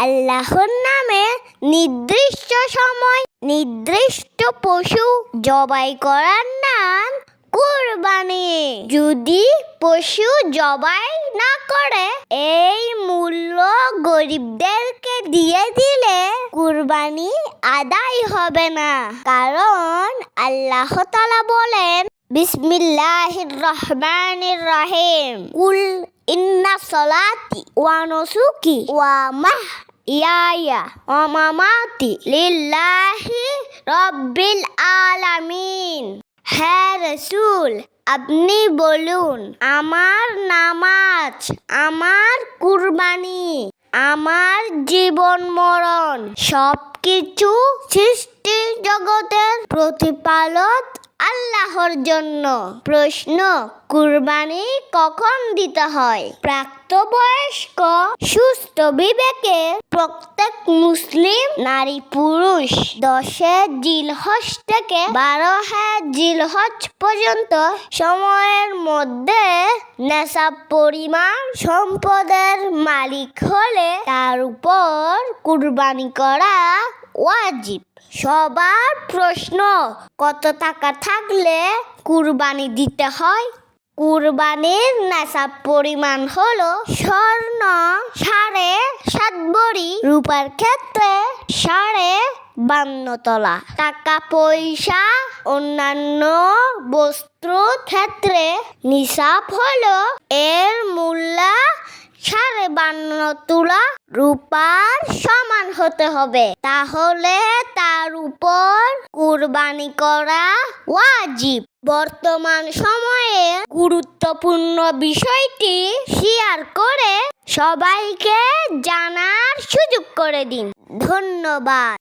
আল্লাহর নামে নির্দিষ্ট সময় নির্দিষ্ট পশু জবাই করার নাম কুরবানি। যদি পশু জবাই না করে এই মূল্য গরিবদেরকে দিয়ে দিলে কুরবানি আদায় হবে না। কারণ আল্লাহ তাআলা বলেন, বিসমিল্লাহির রহমানির রহিম, কুল ইন্না সলাতি ওয়া নুসুকি ওয়া মাহইয়ায়া ওয়া মামাতি লিল্লাহি রাব্বিল আলামিন। হে রাসূল, আপনি বলুন, আমার নামাজ, আমার কুরবানি, আমার জীবন মরণ সবকিছু সৃষ্টি জগতের প্রতিপালক আল্লাহর জন্য। প্রশ্ন, কুরবানি কখন দিতে হয়? প্রাপ্তবয়স্ক সুস্থ বিবেকে প্রত্যেক মুসলিম নারী পুরুষ 10 জিলহজ থেকে 12 জিলহজ পর্যন্ত সময়ের মধ্যে নেশাব পরিমাণ সম্পদের মালিক হলে তার উপর কুরবানি করা ওয়াজিব। সবার প্রশ্ন, কত টাকা থাকলে কুরবানি দিতে হয়? কুরবানির নেশাব পরিমাণ হলো স্বর্ণ 7.5 ভরি, রূপার ক্ষেত্রে 52.5 তোলা, টাকা পয়সা অন্যান্য বস্তুর ক্ষেত্রে নিসাব হলো এর মূল্য 52.5 তোলা রূপার সমান হতে হবে। তাহলে তার উপর কুরবানি করা ওয়াজিব। বর্তমান সময়ে গুরুত্বপূর্ণ বিষয়টি শেয়ার করে সবাইকে জানার সুযোগ করে দিন। ধন্যবাদ।